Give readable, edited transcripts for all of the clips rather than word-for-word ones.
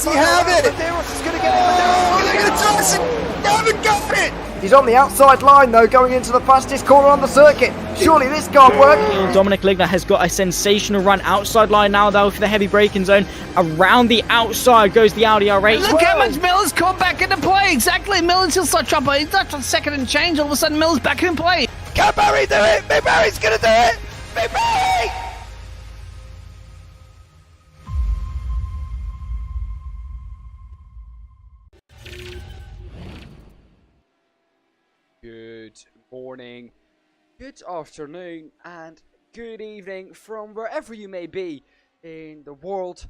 we have it! Medeiros is going to get it. Look at the Tyson! They haven't got it! He's on the outside line though, going into the fastest corner on the circuit. Surely this can't work. Dominic Ligner has got a sensational run outside line now though for the heavy braking zone. Around the outside goes the Audi R8. Look how much Miller's come back into play. Exactly. Miller's still such up. He's not on second and change. All of a sudden, Miller's back in play. Can Barry do it? Big Barry's gonna do it! Big Barry! Good morning, good afternoon, and good evening from wherever you may be in the world.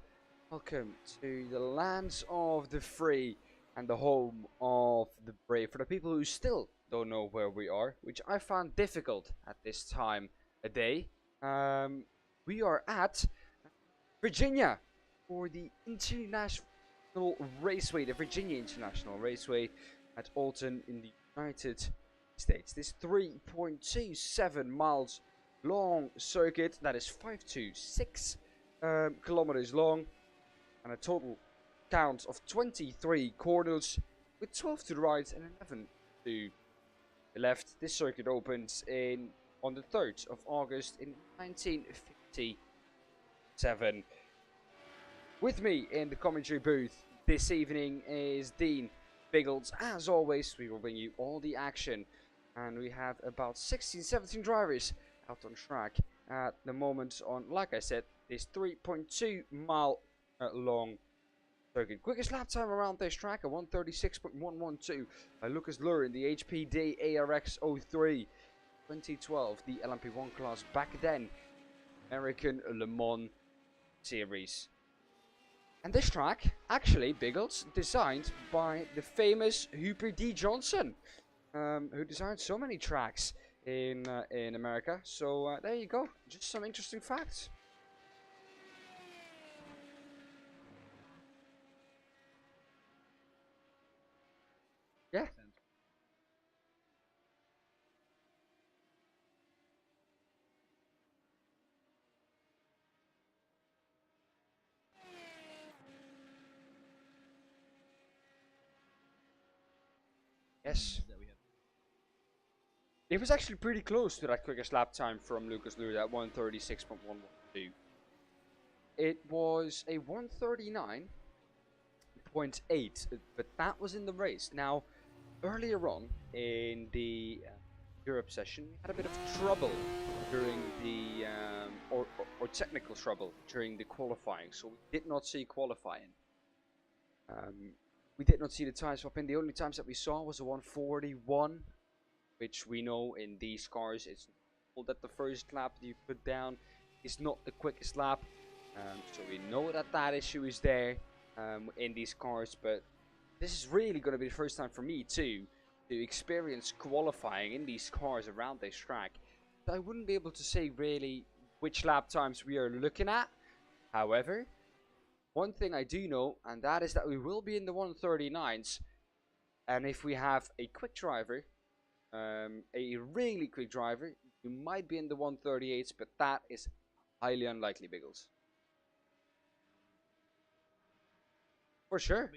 Welcome to the lands of the free and the home of the brave. For the people who still don't know where we are, which I found difficult at this time of day, we are at Virginia for the International Raceway, the Virginia International Raceway at Alton in the United States. This 3.27 miles long circuit that is 526 kilometers long and a total count of 23 corners with 12 to the right and 11 to the left. This circuit opens on the 3rd of August in 1957. With me in the commentary booth this evening is Dean Biggles. As always, we will bring you all the action, and we have about 16-17 drivers out on track at the moment on, like I said, this 3.2 mile long circuit. Quickest lap time around this track at 1:36.112 by Lucas Luhr in the HPD ARX 03 2012, the LMP1 class back then, American Le Mans series. And this track, actually, Biggles, designed by the famous Hooper D. Johnson, who designed so many tracks in America. So there you go, just some interesting facts. Yeah. Yes. It was actually pretty close to that quickest lap time from Lucas Luhr at 1:36.112. It was a 1:39.8, but that was in the race. Now, earlier on in the Europe session, we had a bit of trouble during the, or technical trouble during the qualifying, so we did not see qualifying. We did not see the time swap in. The only times that we saw was a 1:41, which we know in these cars it's not that the first lap you put down is not the quickest lap. So we know that that issue is there in these cars, but this is really going to be the first time for me too to experience qualifying in these cars around this track. So I wouldn't be able to say really which lap times we are looking at. However, one thing I do know, and that is that we will be in the 1:39s, and if we have a quick driver, a really quick driver, you might be in the 1:38s, but that is highly unlikely, Biggles. For sure.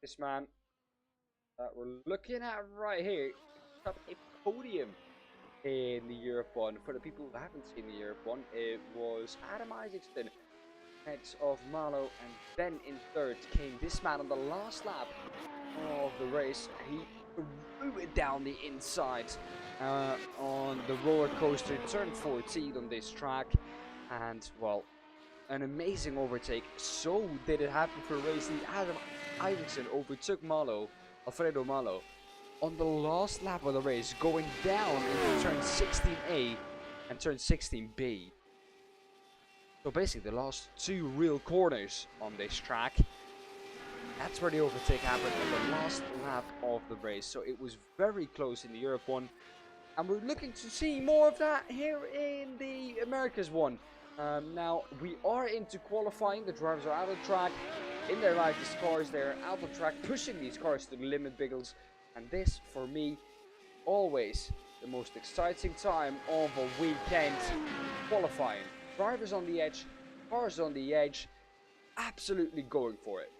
This man that we're looking at right here got a podium in the Europe 1. For the people who haven't seen the Europe 1, it was Adam Isaacson ahead of Malo, and then in third came this man on the last lap of the race. He threw it down the inside on the roller coaster, turn 14 on this track, and well, an amazing overtake. So did it happen for racing. Adam Isaacson overtook Alfredo Malo, on the last lap of the race, going down into turn 16A and turn 16B. So basically the last 2 real corners on this track, that's where the overtake happened on the last lap of the race. So it was very close in the Europe one. And we're looking to see more of that here in the Americas one. Now, we are into qualifying. The drivers are out of track in their lightest cars. They're out of track, pushing these cars to the limit, Biggles. And this, for me, always the most exciting time of a weekend. Qualifying. Drivers on the edge, cars on the edge, absolutely going for it.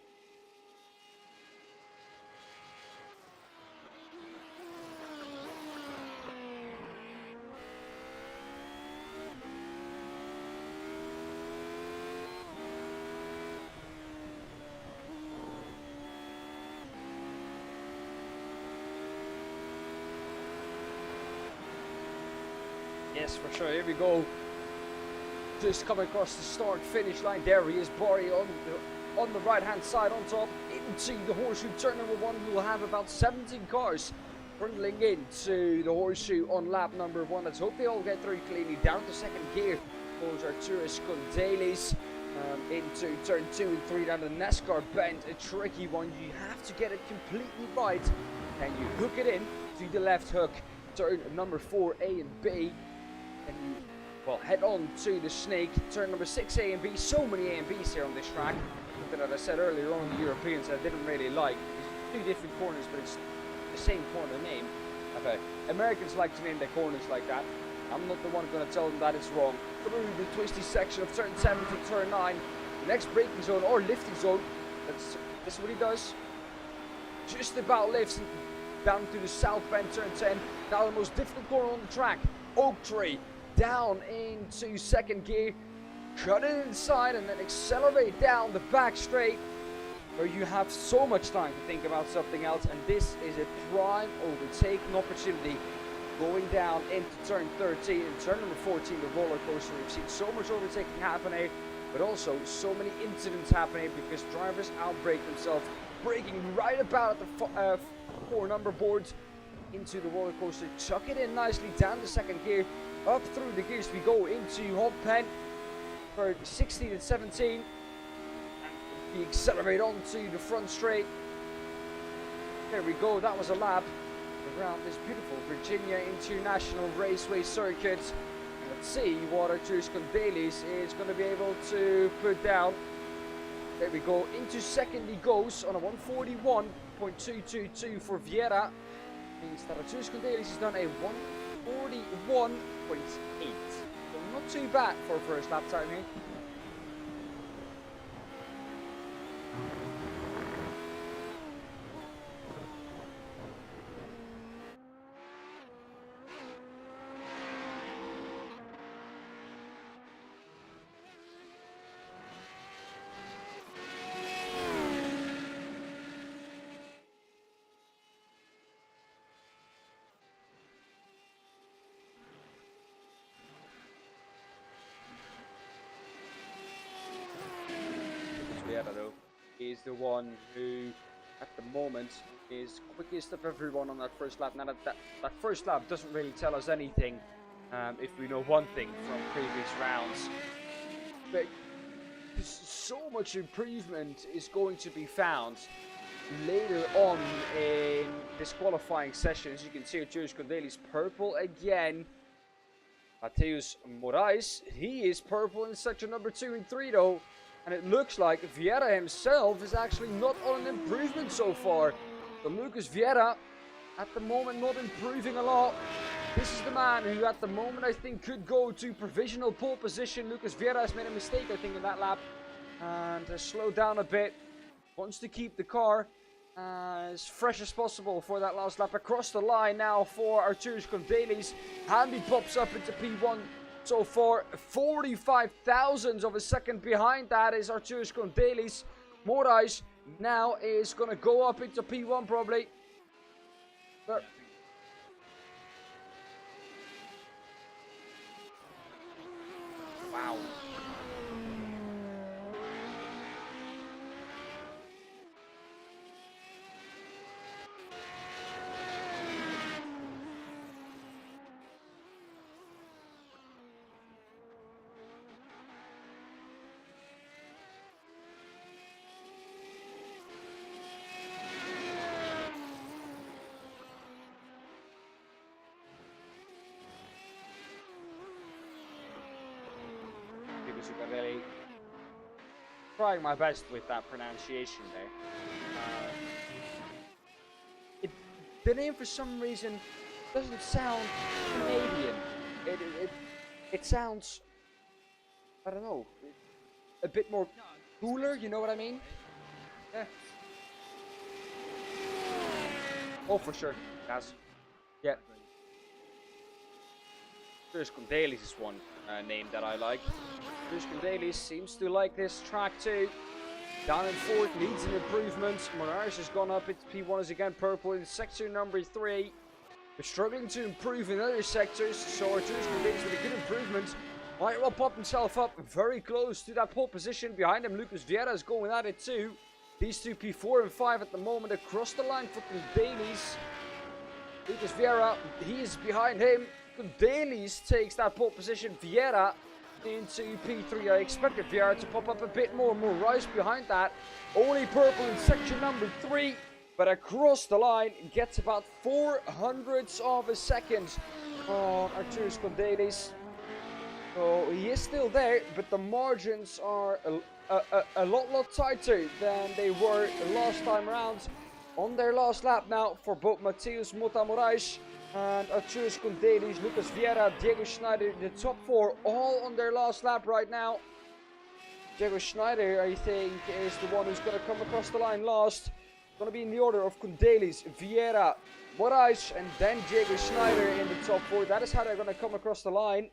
Yes, for sure. Here we go. Just coming across the start-finish line. There he is, Barry on the right-hand side on top. Into the horseshoe turn number 1. We'll have about 17 cars trundling into the horseshoe on lap number 1. Let's hope they all get through cleanly. Down to second gear goes Arturo Scondalis. Into turn 2 and 3 down the NASCAR bend. A tricky one. You have to get it completely right. And you hook it in to the left hook. Turn number 4, A and B. And you, well, head on to the snake. Turn number 6, A and B. So many A and B's here on this track. Something that I said earlier on, the Europeans I didn't really like. It's 2 different corners, but it's the same corner name. Okay. Americans like to name their corners like that. I'm not the one going to tell them that it's wrong. Through the twisty section of turn 7 to turn 9. The next braking zone or lifting zone. That's what he does. Just about lifts down to the south bend, turn 10. Now the most difficult corner on the track. Oak Tree. Down into second gear. Cut it inside and then accelerate down the back straight. Where you have so much time to think about something else. And this is a prime overtaking opportunity. Going down into turn 13 and turn number 14, the roller coaster. We've seen so much overtaking happening, but also so many incidents happening because drivers outbrake themselves, braking right about at the 4 number board into the roller coaster. Chuck it in nicely down the second gear, up through the gears we go into hot pen for 16 and 17. We accelerate onto the front straight. There we go. That was a lap around this beautiful Virginia International Raceway circuit. Let's see what Arturo Scondalis is going to be able to put down. There we go. Into second he goes on a 141.222 for Vieira. Means that Arturo Scondalis has done a 141.8. So not too bad for a first lap time here. Though is the one who at the moment is quickest of everyone on that first lap. Now that first lap doesn't really tell us anything if we know one thing from previous rounds, but so much improvement is going to be found later on in this qualifying session. As you can see, Arturo Scondalis purple again. Mateus Moraes, he is purple in section number 2 and 3 though. And it looks like Vieira himself is actually not on an improvement so far. So Lucas Vieira, at the moment, not improving a lot. This is the man who, at the moment, I think could go to provisional pole position. Lucas Vieira has made a mistake, I think, in that lap. And has slowed down a bit. Wants to keep the car as fresh as possible for that last lap. Across the line now for Arturo Scondalis. And he pops up into P1. So far, 45 thousandths of a second behind that is Arturo Scondalis. Moraes now is going to go up into P1 probably. But wow. Zuccarelli. Trying my best with that pronunciation there. The name for some reason doesn't sound Canadian. It sounds, I don't know, a bit more cooler, you know what I mean? Yeah. Oh, for sure, Gaz. Yeah. Dailies is one name that I like. Dailies seems to like this track too. Down in fourth, needs an improvement. Moraes has gone up into P1 is again purple in sector number 3. They're struggling to improve in other sectors, so Arturus Dailies with a good improvement might well pop himself up very close to that pole position. Behind him, Lucas Vieira is going at it too. These two P4 and 5 at the moment across the line for Dailies. Lucas Vieira, he is behind him. Dailies takes that pole position. Vieira into P3. I expected Vieira to pop up a bit more. Moraes behind that. Only purple in section number 3. But across the line, gets about 400ths of a second on Arturus Dailies. So he is still there, but the margins are a lot tighter than they were last time around. On their last lap now for both Mateus Mota Moraes and Arturus Dailies, Lucas Vieira, Diego Schneider, the top 4 all on their last lap right now. Diego Schneider, I think, is the one who's going to come across the line last. Going to be in the order of Dailies, Vieira, Moraes, and then Diego Schneider in the top 4. That is how they're going to come across the line.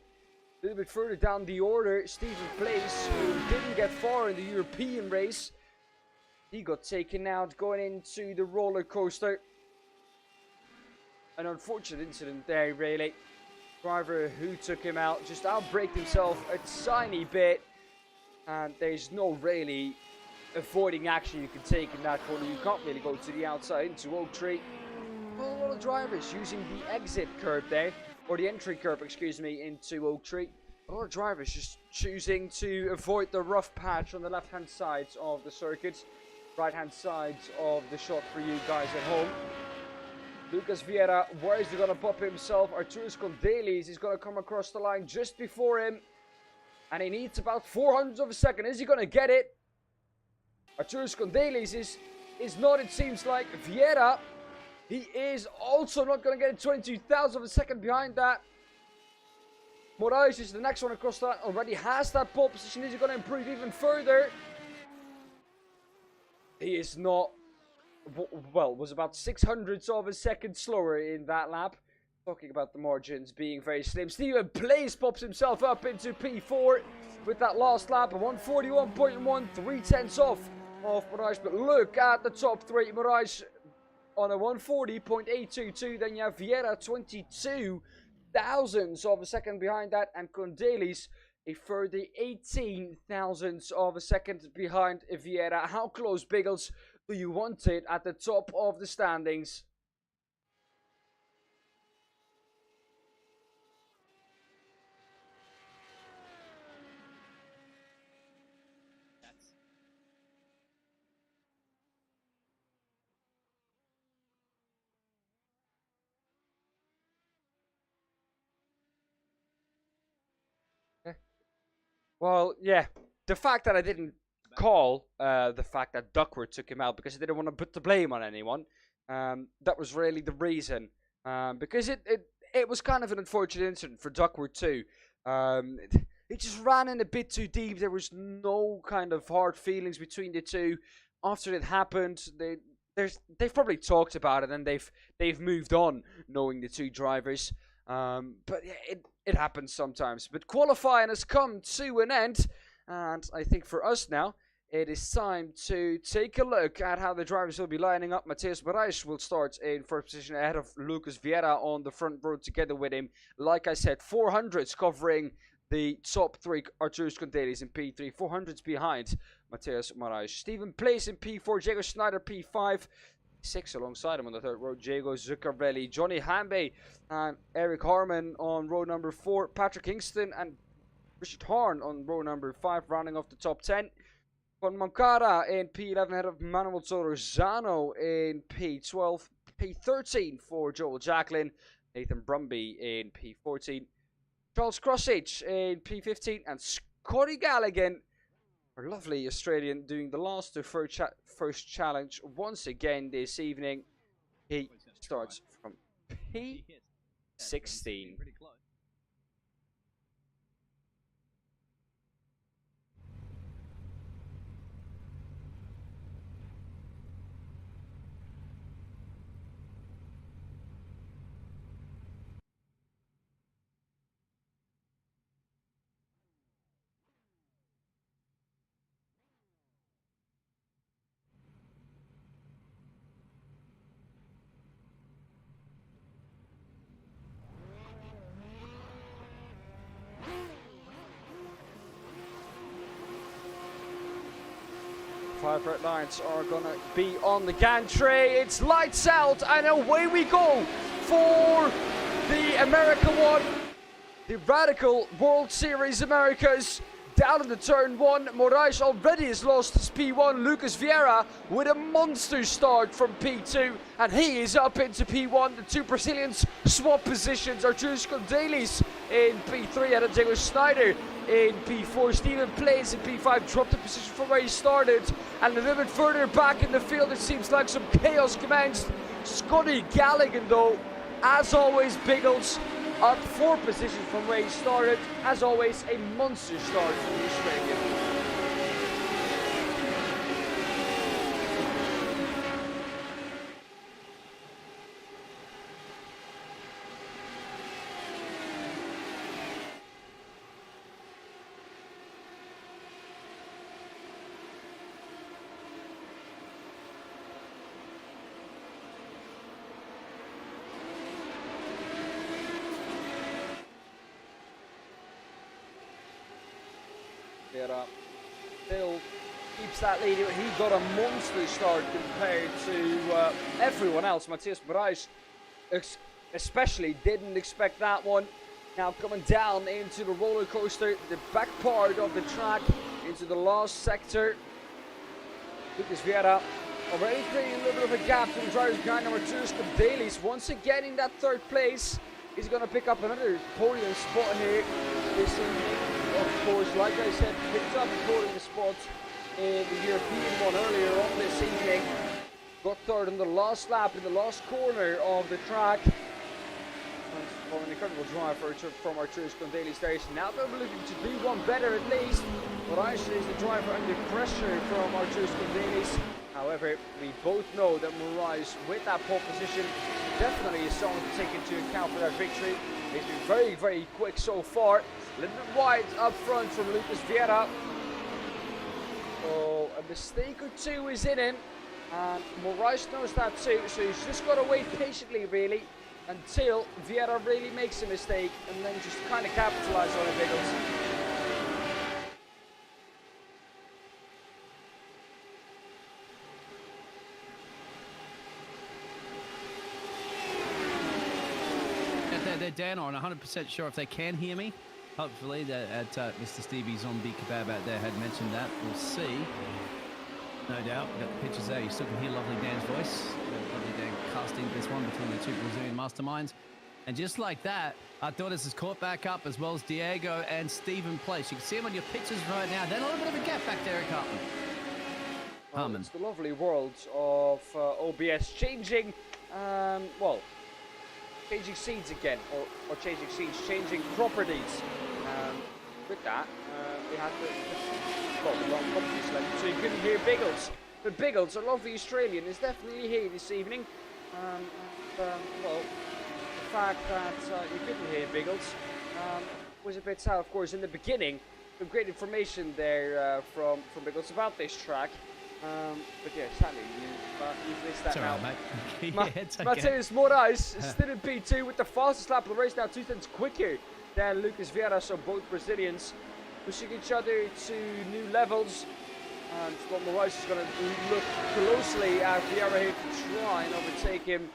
A little bit further down the order, Stephen Place, who didn't get far in the European race. He got taken out going into the roller coaster. An unfortunate incident there, really. Driver who took him out just outbraked himself a tiny bit. And there's no really avoiding action you can take in that corner. You can't really go to the outside into Oak Tree. Well, a lot of drivers using the exit curb there. Or the entry curb, excuse me, into Oak Tree. A lot of drivers just choosing to avoid the rough patch on the left-hand side of the circuit. Right-hand side of the shot for you guys at home. Lucas Vieira, where is he going to pop himself? Arturus Dailies is going to come across the line just before him. And he needs about 400ths of a second. Is he going to get it? Arturus Dailies is not, it seems like. Vieira, he is also not going to get 22,000 of a second behind that. Moraes is the next one across the line. Already has that pole position. Is he going to improve even further? He is not. Well, was about 600ths of a second slower in that lap. Talking about the margins being very slim. Stephen Place pops himself up into P4 with that last lap. 141.1, 3/10 off of Moraes. But look at the top 3. Moraes on a 140.822. Then you have Vieira 22 thousandths of a second behind that. And Dailies a further 18 thousandths of a second behind Vieira. How close, Biggles, do you want it at the top of the standings? Well, yeah, the fact that I didn't call the fact that Duckworth took him out because I didn't want to put the blame on anyone, that was really the reason. Because it was kind of an unfortunate incident for Duckworth too. He just ran in a bit too deep. There was no kind of hard feelings between the two. After it happened, they've probably talked about it and they've moved on, knowing the two drivers. But yeah, it happens sometimes. But qualifying has come to an end, and I think for us now, it is time to take a look at how the drivers will be lining up. Mateus Moraes will start in first position ahead of Lucas Vieira on the front row together with him. Like I said, 400s covering the top 3. Arturus Dailies in P3, 400s behind Mateus Moraes. Stephen Place in P4, Diego Schneider P5. 6 alongside him on the third row, Diego Zuccarelli, Johnny Hambe and Eric Harmon on row number 4, Patrick Kingston and Richard Horn on row number 5, rounding off the top 10. Juan Moncada in P11 ahead of Manuel Solorzano in P12, P13 for Joel Jacklin, Nathan Brumby in P14, Charles Crossage in P15 and Scotty Galligan, our lovely Australian, doing the last to first challenge once again this evening. He starts from P16. Five red lines are gonna be on the gantry. It's lights out, and away we go for the America one, the Radical World Series Americas. Down in the turn one, Moraes already has lost his P1. Lucas Vieira with a monster start from P2, and he is up into P1. The two Brazilians swap positions. Artur Scondelis in P3 and Diego Schneider in P4. Stephen Plays in P5, dropped the position from where he started, and a little bit further back in the field it seems like some chaos commenced. Scotty Galligan though, as always, Biggles up 4 positions from where he started. As always, a monster start from the Australian. Still keeps that lead. He got a monster start compared to everyone else. Matthias Moraes especially didn't expect that one. Now coming down into the roller coaster, the back part of the track, into the last sector. Lucas Vieira already creating a little bit of a gap to the drivers behind number 2, Scondelis. Once again in that 3rd place. He's going to pick up another podium spot here this evening. Of course, like I said, picked up a podium spot in the European one earlier on this evening. Got 3rd on the last lap in the last corner of the track. Well, an incredible drive from Artur Scondelis there. Now they're looking to do one better at least. But Aisha is the driver under pressure from Artur Scondelis. However, we both know that Moraes, with that pole position, definitely is someone to take into account for that victory. He's been very, very quick so far. A little bit wide up front from Lucas Vieira. So a mistake or two is in him. And Moraes knows that too. So he's just got to wait patiently, really, until Vieira really makes a mistake, and then just kind of capitalize on it, Biggles. They're down on 100% sure if they can hear me. Hopefully, Mr. Stevie Zombie Kebab out there had mentioned that. We'll see. No doubt. We've got the pictures there. You still can hear lovely Dan's voice. Lovely Dan casting this one between the two Brazilian masterminds. And just like that, our daughters has caught back up, as well as Diego and Stephen Place. You can see them on your pictures right now. Then a little bit of a gap back there, Eric Hartman. It's the lovely world of OBS changing, changing scenes again, or changing scenes, changing properties. With that, we had the wrong property select, so you couldn't hear Biggles. But Biggles, a lovely Australian, is definitely here this evening. The fact that you couldn't hear Biggles was a bit sad, of course, in the beginning. Some great information there from Biggles about this track. But yeah, sadly, you've missed that now. Right, mate. Yeah, it's okay. Matheus Moraes is still in P2 with the fastest lap of the race, now 2 tenths quicker than Lucas Vieira, so both Brazilians pushing each other to new levels. And Scott Moraes is going to look closely at Vieira here to try and overtake him,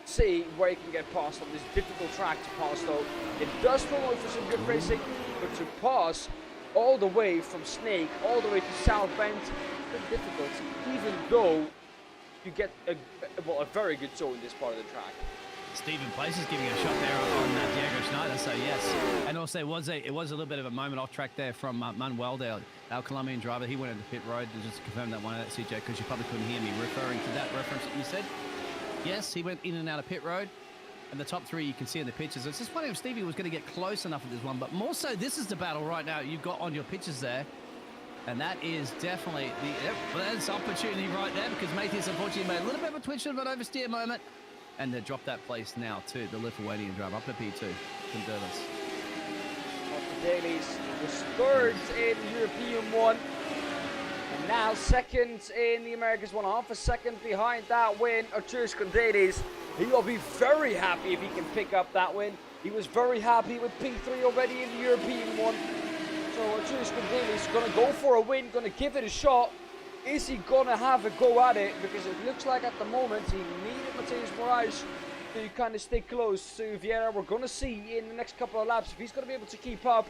see where he can get past on this difficult track to pass though. It does promote for some good racing, but to pass all the way from Snake, all the way to South Bend, it's difficult, even though you get a very good toe in this part of the track. Stephen Place is giving a shot there on Diego Schneider. either, so yes. And also, it was a little bit of a moment off track there from Manuel there, our Colombian driver. He went into pit road to just confirm that one at CJ, because you probably couldn't hear me referring to that reference that you said. Yes, he went in and out of pit road. And the top three you can see in the pictures. It's just wondering if Stevie was going to get close enough with this one, but more so, this is the battle right now you've got on your pictures there. And that is definitely there's opportunity right there, because Matthews unfortunately made a little bit of a twitch of an oversteer moment. And they dropped that place now too, the Lithuanian driver up to P2. Convertus. Dailies was third in the European one. And now second in the Americas one, half a second behind that win. Arturis Kondalis, he will be very happy if he can pick up that win. He was very happy with P3 already in the European one. So Arturis Kondalis is going to go for a win, going to give it a shot. Is he going to have a go at it? Because it looks like at the moment he needed Mateus Moraes to kind of stay close to Vieira. We're going to see in the next couple of laps if he's going to be able to keep up.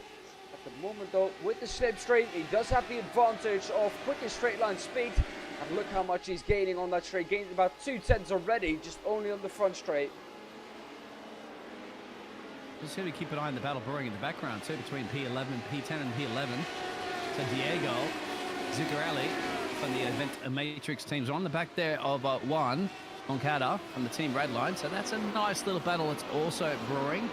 At the moment though, with the slipstream, he does have the advantage of quicker straight line speed. And look how much he's gaining on that straight. Gained about 2/10 already, just only on the front straight. Just here to keep an eye on the battle brewing in the background too, between P11 and P10 and P11. So Diego Zuccarelli from the Event Matrix teams are on the back there of Juan Moncada from the Team Red Line. So that's a nice little battle. It's also brewing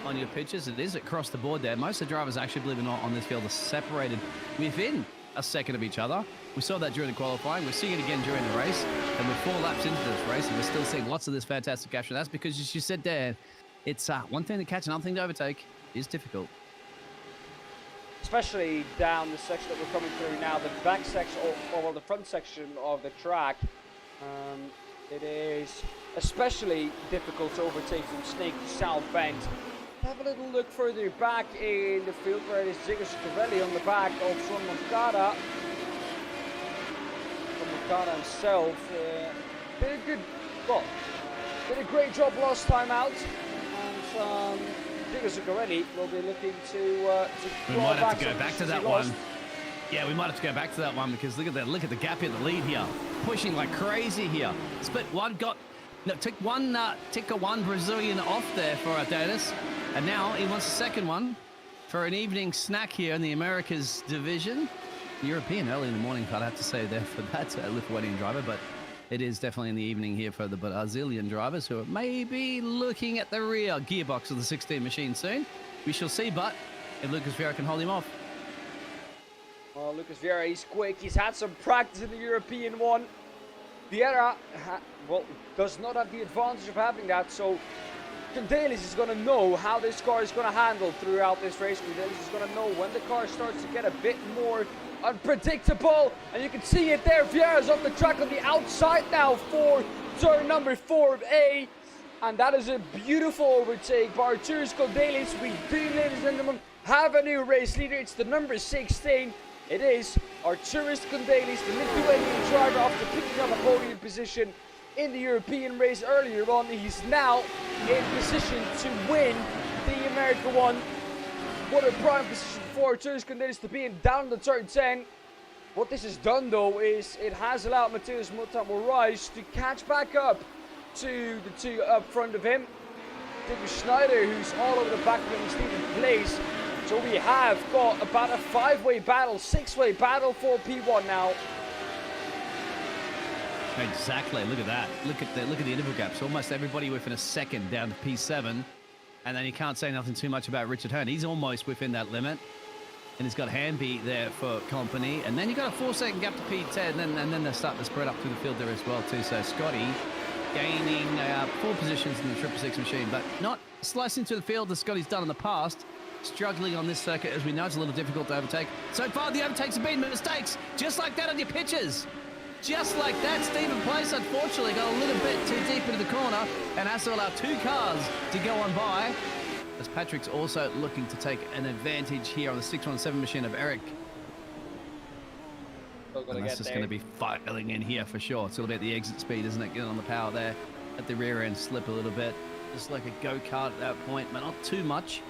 on your pitches. It is across the board there. Most of the drivers, actually, believe it or not, on this field are separated within a second of each other. We saw that during the qualifying. We're seeing it again during the race. And we're 4 laps into this race, and we're still seeing lots of this fantastic action. That's because, as you said there, it's one thing to catch, another thing to overtake is difficult. Especially down the section that we're coming through now, the back section, or the front section of the track. It is especially difficult to overtake from Snake to South Bend. Have a little look further back in the field where it is Zico Schiavelli on the back of Juan Moncada. Moncada himself did a great job last time out. And Zico Schiavelli will be looking to we might have to go back to that one. Yeah, we might have to go back to that one, because look at that. Look at the gap in the lead here. Pushing like crazy here. Split one, took one Brazilian off there for Dennis. And now he wants a second one for an evening snack here in the Americas division. European early in the morning, I'd have to say there for that Lithuanian driver, but it is definitely in the evening here for the Brazilian drivers who are maybe looking at the rear gearbox of the 16 machine soon. We shall see, but if Lucas Vieira can hold him off. Well, Lucas Vieira, he's quick. He's had some practice in the European one. Vieira, does not have the advantage of having that, so Kondalis is going to know how this car is going to handle throughout this race. Kondalis is going to know when the car starts to get a bit more unpredictable, and you can see it there. Vieira's off the track on the outside now for turn number 4A, and that is a beautiful overtake by Arturis Kondalis. We do, ladies and gentlemen, have a new race leader. It's the number 16. It is Arturis Kondalis, the Lithuanian driver, after picking up a podium position in the European race earlier on. He's now in position to win the America one. What a prime position for Arturis Kondalis to be in down the turn 10. What this has done though is it has allowed Mateus Moraes to catch back up to the two up front of him. David Schneider, who's all over the back of him, is leading place. So we have got about a 5-way battle, 6-way battle for P1 now. Exactly. Look at that. Look at the interval gaps. Almost everybody within a second down to P7. And then you can't say nothing too much about Richard Hearn. He's almost within that limit. And he's got Hamby there for company. And then you've got a 4-second gap to P10. And then they're starting to spread up through the field there as well, too. So Scotty gaining 4 positions in the 666 machine. But not slicing through the field as Scotty's done in the past. Struggling on this circuit, as we know, it's a little difficult to overtake. So far, the overtakes have been mistakes. Just like that on your pitches. Just like that, Stephen Place, unfortunately, got a little bit too deep into the corner and has to allow 2 cars to go on by. As Patrick's also looking to take an advantage here on the 617 machine of Eric. And that's just going to be filing in here for sure. It's all about the exit speed, isn't it? Getting on the power there at the rear end, slip a little bit. Just like a go-kart at that point, but not too much.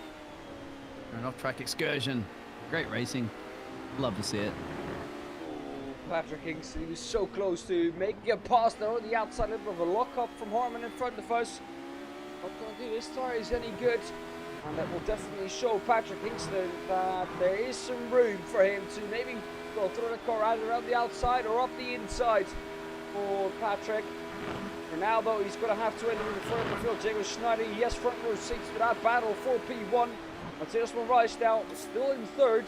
An off-track excursion. Great racing. Love to see it. Patrick Kingston, he was so close to making a pass there on the outside, a little bit of a lock-up from Harman in front of us. Not going to do this tire is any good. And that will definitely show Patrick Hingston that there is some room for him to maybe throw the car either around the outside or up the inside for Patrick. For now, though, he's going to have to enter in the front of the field. Jacob Schneider, yes, front row seats to that battle for P1. Matthias Moraes now still in third.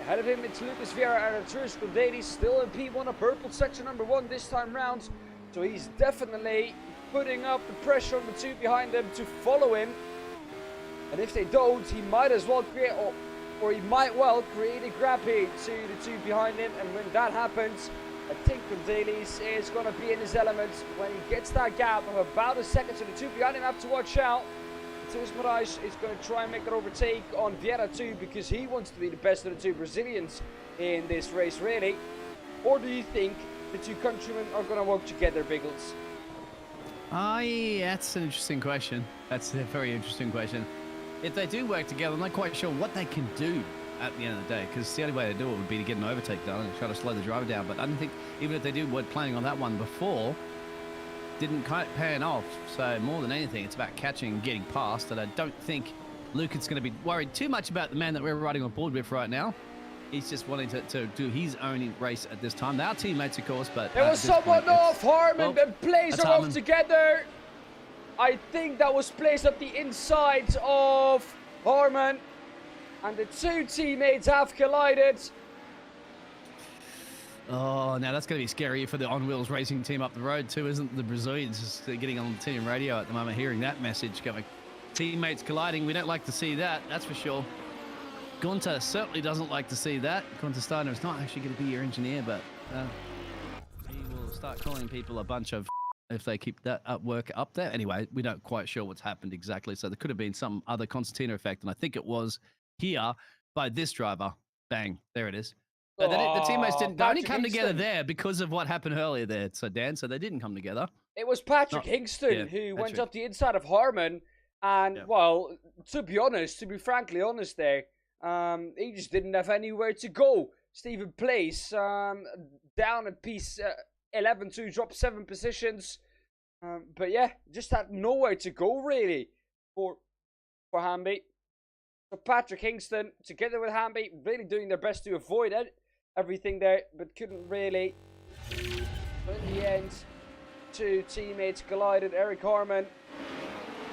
Ahead of him, it's Lucas Vieira and Arturis Gondeli still in P1, a purple section number 1 this time round. So he's definitely putting up the pressure on the two behind him to follow him. And if they don't, he might as well create, or he might well create a grab here to the two behind him. And when that happens, I think Gondelis is going to be in his element. When he gets that gap of about a second, so the two behind him have to watch out. Matheus Moraes is going to try and make that overtake on Vieira too, because he wants to be the best of the two Brazilians in this race, really. Or do you think the two countrymen are going to work together, Biggles? Yeah, that's an interesting question. That's a very interesting question. If they do work together, I'm not quite sure what they can do at the end of the day, because the only way to do it would be to get an overtake done and try to slow the driver down. But I don't think, even if they do, were planning on that one before, didn't quite pan off. So more than anything, it's about catching and getting past. And I don't think Luke is going to be worried too much about the man that we're riding on board with right now. He's just wanting to do his own race at this time. They are teammates, of course, but there was someone off. Harman and Blaze are off together. I think that was placed up the inside of Harman. And the two teammates have collided. Oh, now that's going to be scary for the On Wheels racing team up the road too, isn't the Brazilians just getting on the team radio at the moment, hearing that message going, teammates colliding. We don't like to see that, that's for sure. Gunter certainly doesn't like to see that. Gunter Steiner is not actually going to be your engineer, but he will start calling people a bunch of if they keep that work up there. Anyway, we don't quite sure what's happened exactly, so there could have been some other concertina effect, and I think it was here by this driver. Bang, there it is. So the teammates didn't only come together there because of what happened earlier there, so Dan, so they didn't come together. It was Patrick Hingston who went up the inside of Harman, and well, to be frankly honest there, he just didn't have anywhere to go. Stephen Place down at piece 11 to drop 7 positions, but yeah, just had nowhere to go really for Hamby. So Patrick Hingston together with Hamby really doing their best to avoid everything there, but couldn't really. But in the end, two teammates collided. Eric Harman,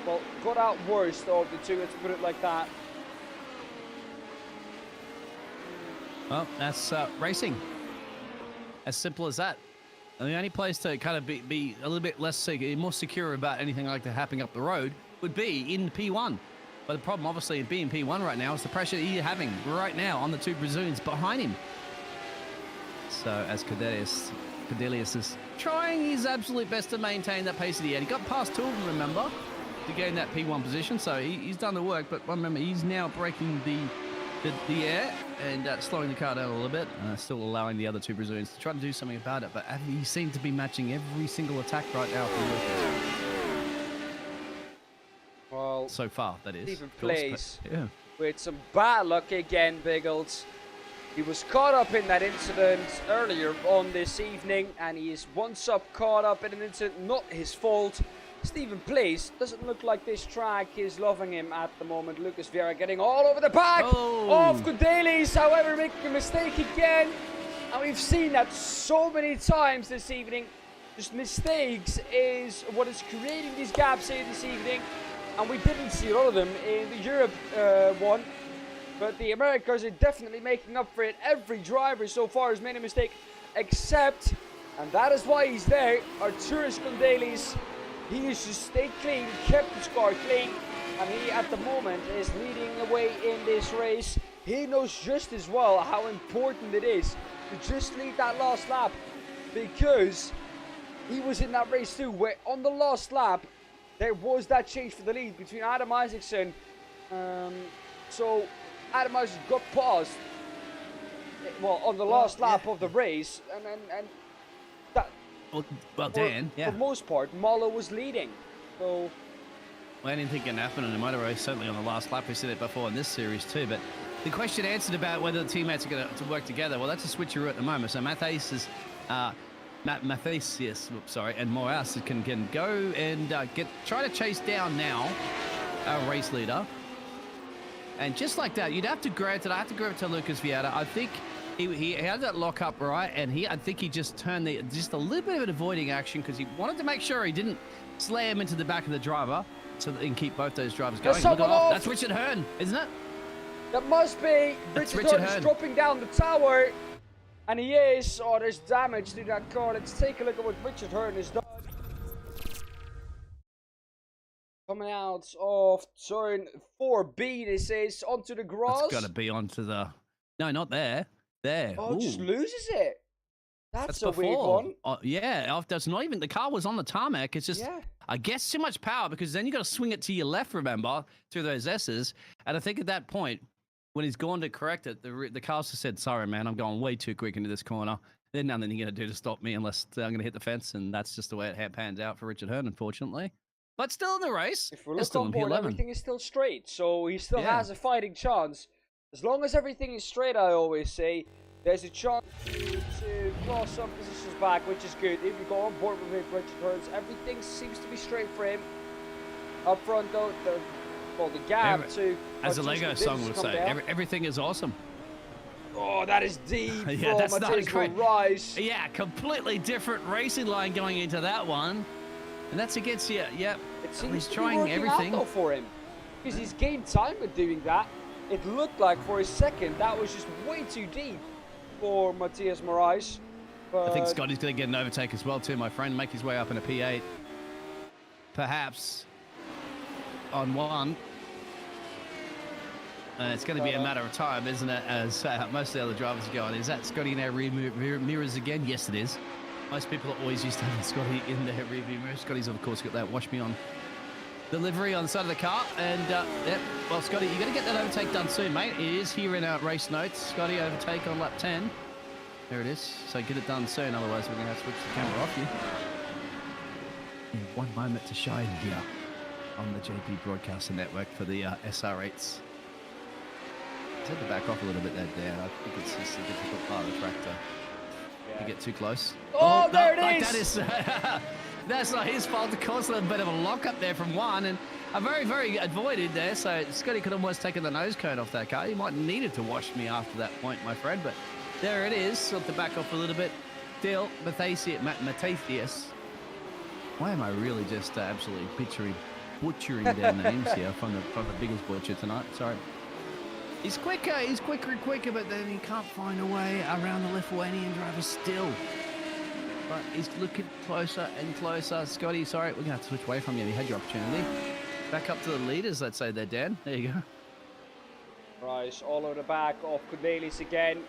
well, got out worst of the two, let's put it like that. Well, that's racing. As simple as that. And the only place to kind of be a little bit less more secure about anything like that happening up the road would be in P1. But the problem, obviously, in being P1 right now is the pressure he's having right now on the two Brazilians behind him. So as Cordelius is trying his absolute best to maintain that pace that he had. He got past two of them, remember, to gain that P1 position. So he's done the work. But remember, he's now breaking the air and slowing the car down a little bit, still allowing the other two Brazilians to try to do something about it. But he seems to be matching every single attack right now from Lucas. Well, so far, that is. Stephen Place with some bad luck again, Biggles. He was caught up in that incident earlier on this evening, and he is once up caught up in an incident, not his fault. Stephen Place doesn't look like this track is loving him at the moment. Lucas Vieira getting all over the back of Gondelis, however, making a mistake again. And we've seen that so many times this evening. Just mistakes is what is creating these gaps here this evening. And we didn't see a lot of them in the Europe one. But the Americans are definitely making up for it. Every driver so far has made a mistake, except, and that is why he's there, Arturis Gondelis. He used to stay clean, kept his car clean, and he at the moment is leading the way in this race. He knows just as well how important it is to just lead that last lap, because he was in that race too, where on the last lap, there was that change for the lead between Adam Isaacson. So Adam Isaacson got paused, well, on the last lap of the race, and that. Well, Dan, for the most part, Malo was leading. So, well, anything can happen in a motor race, certainly on the last lap. We've seen it before in this series too. But the question answered about whether the teammates are going to work together, well, that's a switcheroo at the moment. So Matthias and Moraes can go and try to chase down now our race leader. And just like that, you'd have to grant it. I have to grant it to Lucas Vieira. I think he had that lock up right, and I think he just turned just a little bit of an avoiding action because he wanted to make sure he didn't slam into the back of the driver so that he can keep both those drivers going. Look off. That's Richard Hearn, isn't it? That must be. Richard Hearn is dropping down the tower. And he is. Oh, there's damage to that car. Let's take a look at what Richard Hearn has done. Coming out of turn 4B, this is onto the grass. It's got to be onto the... No, not there. There. Oh, just loses it. That's a weird one. Yeah, that's not even... The car was on the tarmac. It's just, I guess, too much power because then you got to swing it to your left, remember, through those S's. And I think at that point, when he's gone to correct it, the car just said, sorry, man, I'm going way too quick into this corner. There's nothing you're going to do to stop me unless I'm going to hit the fence. And that's just the way it pans out for Richard Hearn, unfortunately. But still in the race. If we look on board, everything is still straight. So he still has a fighting chance. As long as everything is straight, I always say, there's a chance to claw some positions back, which is good. If you go on board with Richard Hearn, everything seems to be straight for him. Up front, though, the gap to... As a Lego song would say, everything is awesome. Oh, that is deep. Yeah, that's not great. Rise. Yeah, completely different racing line going into that one. And that's against you. Yep. It seems he's to trying be everything out, though, for him. Because he's gained time with doing that. It looked like for a second that was just way too deep for Matthias Moraes. But I think Scotty's going to get an overtake as well, too, my friend. Make his way up in a P8. Perhaps on one. It's going to be a matter of time, isn't it? As most of the other drivers are going. Is that Scotty in our rear mirrors again? Yes, it is. Most people are always used to having Scotty in their rearview mirror. Scotty's, of course, got that Wash Me On delivery on the side of the car. And, well, Scotty, you're going to get that overtake done soon, mate. It is here in our race notes. Scotty, overtake on lap 10. There it is. So get it done soon, otherwise we're going to have to switch the camera off you. One moment to shine here on the JP Broadcasting Network for the SR8s. Just had to back off a little bit there, Dan. I think it's just a difficult part of the track to get too close. Oh, there no, it is! That's not his fault. Of course, a bit of a lock up there from one, and a very, very avoided there. So Scotty could almost taken the nose cone off that car. He might have needed to wash me after that point, my friend. But there it is. So to back off a little bit. Still, Matthias. Why am I really just absolutely butchering their names here from the biggest butcher tonight? Sorry. He's quicker, but then he can't find a way around the Lithuanian driver still. But he's looking closer and closer. Scotty, sorry, we're going to have to switch away from you. You had your opportunity. Back up to the leaders, let's say there, Dan. There you go. Right, all over the back of Cornelis again.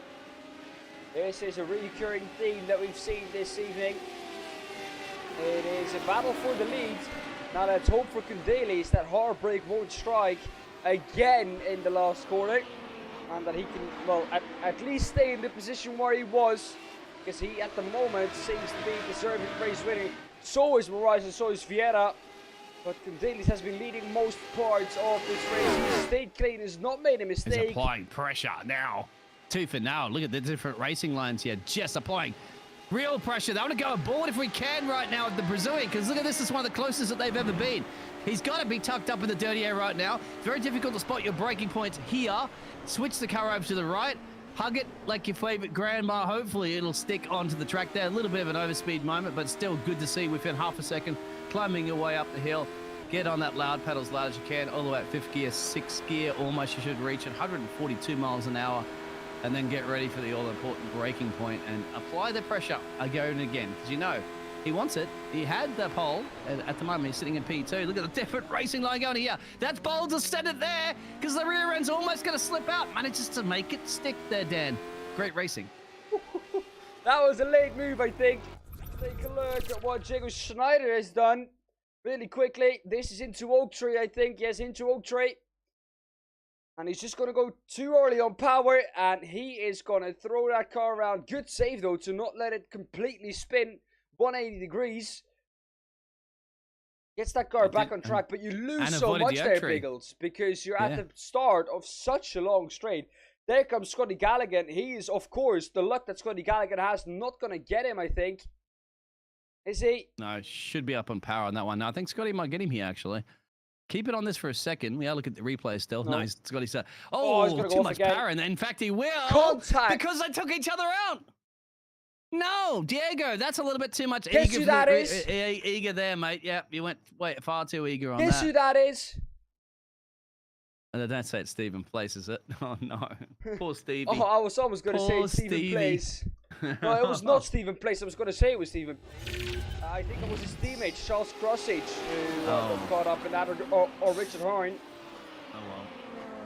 This is a recurring theme that we've seen this evening. It is a battle for the lead. Now let's hope for Cornelis that heartbreak won't strike again in the last corner, and that he can, well, at least stay in the position where he was, because he at the moment seems to be deserving race winner. So is Moraes and so is Vieira, but Cornelis has been leading most parts of this race. He stayed clean, has not made a mistake. He's applying pressure now. Two for now. Look at the different racing lines here, just applying real pressure. They want to go aboard if we can right now at the Brazilian, because look at this, is one of the closest that they've ever been. He's got to be tucked up in the dirty air right now. Very difficult to spot your braking points here. Switch the car over to the right. Hug it like your favorite grandma. Hopefully it'll stick onto the track there. A little bit of an overspeed moment, but still good to see within half a second. Climbing your way up the hill. Get on that loud pedal as loud as you can. All the way at fifth gear, sixth gear. Almost you should reach 142 miles an hour. And then get ready for the all-important braking point and apply the pressure again and again. Because you know, he wants it. He had the pole, and at the moment he's sitting in P2. Look at the different racing line going here. That's bold to set it there, because the rear end's almost going to slip out. Manages to make it stick there, Dan. Great racing. That was a late move, I think. Take a look at what Jacob Schneider has done. Really quickly, this is into Oak Tree, I think. Yes, into Oak Tree. And he's just going to go too early on power, and he is going to throw that car around. Good save, though, to not let it completely spin 180 degrees. Gets that car back on track, but you lose so much there, Biggles, because you're at the start of such a long straight. There comes Scotty Galligan. He is, of course, the luck that Scotty Galligan has not going to get him, I think. Is he? No, should be up on power on that one. No, I think Scotty might get him here, actually. keep it on this for a second. We are looking at the replay still. No. No, he's got his... he's Oh, gonna go too off much again. power. And in fact, he will. Contact. Because they took each other out. No, Diego, that's a little bit too much Guess who that is? eager there, mate. Yeah, you went far too eager on Guess that. who that is? Don't say it's Stephen Place, is it? Oh, no. Poor Stevie. Oh, I was almost going to say Poor it's Stephen Stevie. Place. No, it was not Stephen Place. I was going to say it was Stephen. I think it was his teammate, Charles Crossage, who got caught up in that, or Richard Horn. Oh, well.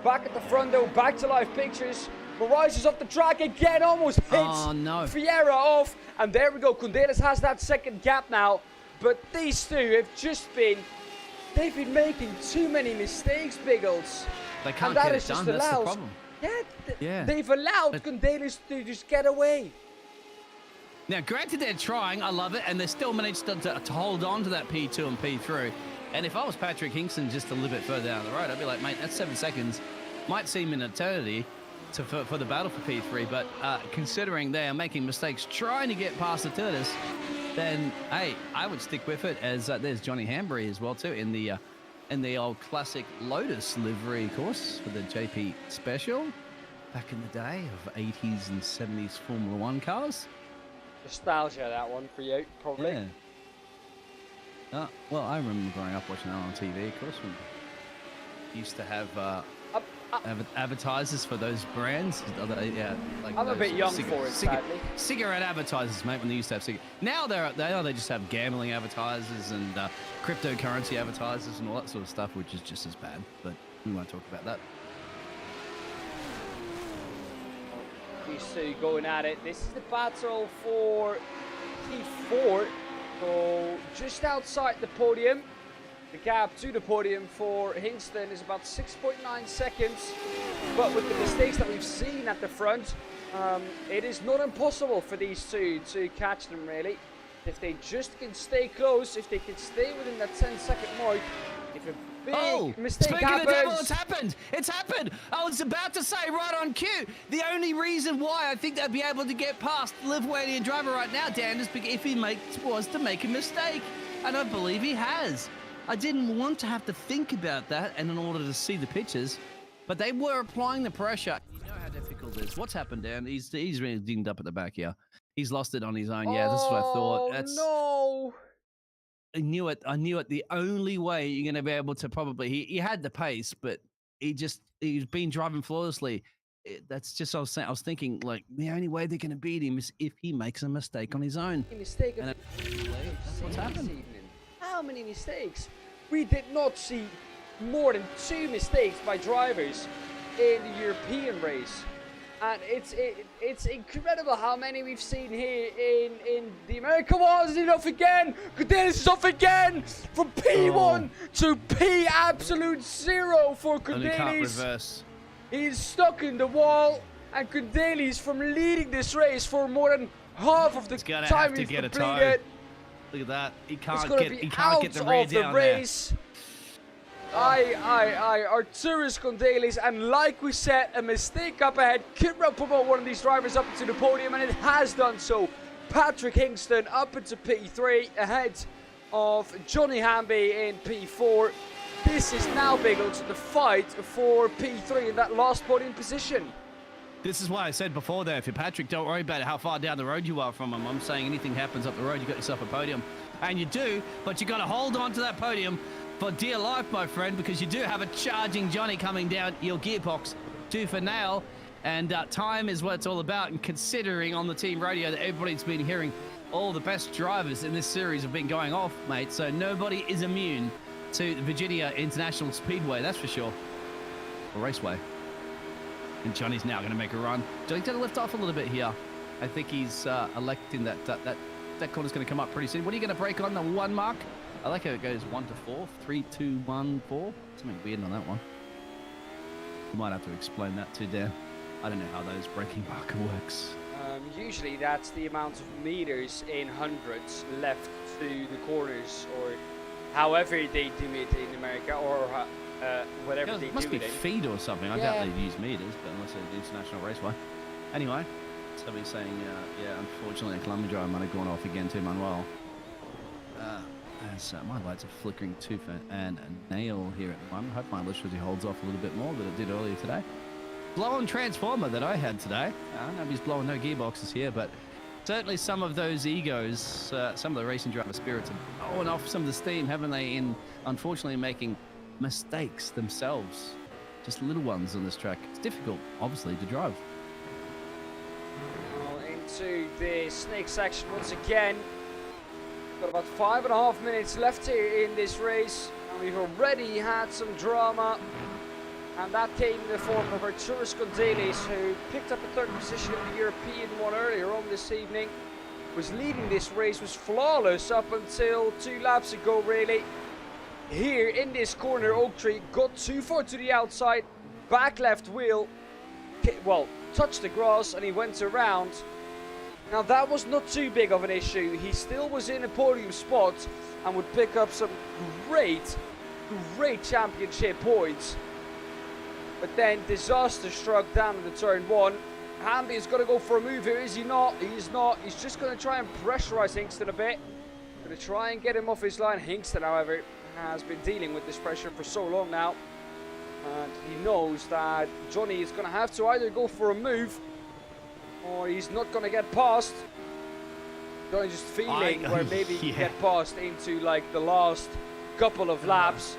Back at the front, though, back to live pictures. Moraes is off the track again, almost hits Fiera off. And there we go. Condelis has that second gap now. But these two have just been... They've been making too many mistakes, Biggles. They can't and that get is it just done. That's the allows, problem. Yeah, they've allowed Condelis to just get away. Now, granted, they're trying. I love it. And they still managed to hold on to that P2 and P3. And if I was Patrick Hingston just a little bit further down the road, I'd be like, mate, that's 7 seconds. Might seem an eternity for the battle for P3. But considering they are making mistakes trying to get past the Turtles, then, hey, I would stick with it. As there's Johnny Hambury as well, too, in the old classic Lotus livery course for the JP Special back in the day of 80s and 70s Formula One cars. Nostalgia, that one for you, probably. Yeah. Well, I remember growing up watching that on TV, of course, when we used to have advertisers for those brands. Yeah, like I'm a bit young for it, sadly. Cigarette advertisers, mate, when they used to have cigarettes. Now they just have gambling advertisers and cryptocurrency advertisers and all that sort of stuff, which is just as bad. But we won't talk about that. These two going at it. This is the battle for P4. So just outside the podium. The gap to the podium for Hingston is about 6.9 seconds. But with the mistakes that we've seen at the front, it is not impossible for these two to catch them, really. If they just can stay close, if they can stay within that 10-second mark, if a big mistake happens... Speaking of the devil, it's happened! It's happened! I was about to say right on cue, the only reason why I think they'd be able to get past the Lithuanian driver right now, Dan, is if he was to make a mistake. And I believe he has. I didn't want to have to think about that and in order to see the pictures, but they were applying the pressure. You know how difficult it is. What's happened, Dan? He's really dinged up at the back here. He's lost it on his own. Yeah, that's what I thought. No! I knew it. The only way you're going to be able to probably... He had the pace, but he's been driving flawlessly. That's just what I was saying. I was thinking, like, the only way they're going to beat him is if he makes a mistake on his own. That's what's happened. How many mistakes? We did not see more than 2 mistakes by drivers in the European race. And it's incredible how many we've seen here in the American ones. He's off again. Condelis is off again from P1 to P absolute 0 for Condelis. And he can't reverse. He's stuck in the wall, and Condelis from leading this race for more than half of the time he's completed. Look at that. He can't get the rear down race. Arturis Condelis, and like we said, a mistake up ahead could promote one of these drivers up into the podium, and it has done so. Patrick Hingston up into P3 ahead of Johnny Hamby in P4. This is now Biggles the fight for P3 in that last podium position. This is why I said before there, if you're Patrick, don't worry about how far down the road you are from him. I'm saying anything happens up the road, you got yourself a podium. And you do, but you got to hold on to that podium for dear life, my friend, because you do have a charging Johnny coming down your gearbox. 2 for nail, and time is what it's all about. And considering on the team radio that everybody's been hearing all the best drivers in this series have been going off, mate, so nobody is immune to Virginia International Speedway, that's for sure. Or Raceway. And Johnny's now going to make a run. Johnny's going to lift off a little bit here. I think he's electing that corner's going to come up pretty soon. What are you going to break on the 1 mark? I like how it goes 1 to 4, 3, 2, 1, 4. Something weird on that one. You might have to explain that too, Dan. I don't know how those braking marker works. Usually that's the amount of meters in hundreds left to the corners, or however they do it in America, or whatever they do. It must be feet or something. I doubt they use meters, but unless it's the International Raceway. Anyway, somebody's saying, yeah, unfortunately, a Columbia driver might have gone off again too, Manuel. As my lights are flickering tooth and nail here at the moment. I hope my electricity holds off a little bit more than it did earlier today. Blow-on transformer that I had today. Nobody's blowing no gearboxes here, but certainly some of those egos, some of the racing driver spirits are blowing off some of the steam, haven't they, in unfortunately making mistakes themselves. Just little ones on this track. It's difficult, obviously, to drive. Well, into the snake section once again. Got about 5.5 minutes left here in this race, and we've already had some drama. And that came in the form of Arturo Scondelis, who picked up a third position in the European one earlier on this evening. Was leading this race, was flawless up until 2 laps ago, really. Here in this corner, Oaktree got too far to the outside, back left wheel, well, touched the grass, and he went around. Now that was not too big of an issue. He still was in a podium spot and would pick up some great championship points. But then disaster struck down in the turn 1. Hamby is going to go for a move here, is he not? He's not. He's just going to try and pressurize Hingston a bit. Going to try and get him off his line. Hingston, however, has been dealing with this pressure for so long now. And he knows that Johnny is going to have to either go for a move or he's not going to get past. Johnny's just feeling where maybe he can get past into like the last couple of laps.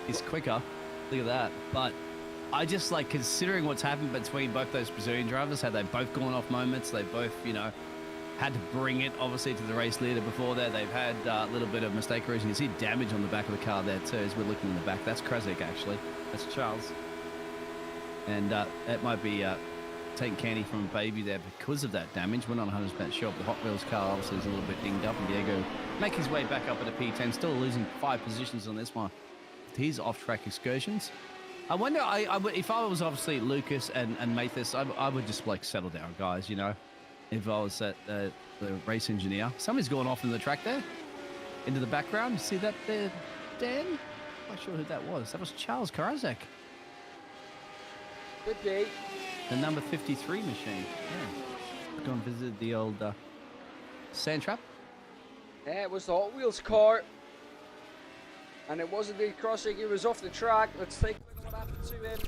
He's quicker. Look at that. But I just like considering what's happened between both those Brazilian drivers, how they've both gone off moments. They both, you know, had to bring it obviously to the race leader before that. They've had a little bit of mistake racing. You see damage on the back of the car there too as we're looking in the back. That's Krasik actually. That's Charles. And it might be taking candy from a baby there because of that damage. We're not 100% sure, but the Hot Wheels car obviously is a little bit dinged up, and Diego making his way back up at a P10, still losing 5 positions on this one. His off-track excursions. I wonder, if I was obviously Lucas and Mathis, I would just like settle down, guys, you know, if I was the race engineer. Somebody's gone off in the track there, into the background. You see that there, Dan? I'm not sure who that was. That was Charles Krasik. Could be. The number 53 machine. Yeah. Go and visit the old sand trap. Yeah, it was the Hot Wheels car. And it wasn't the crossing, it was off the track. Let's take a look at what happened to him.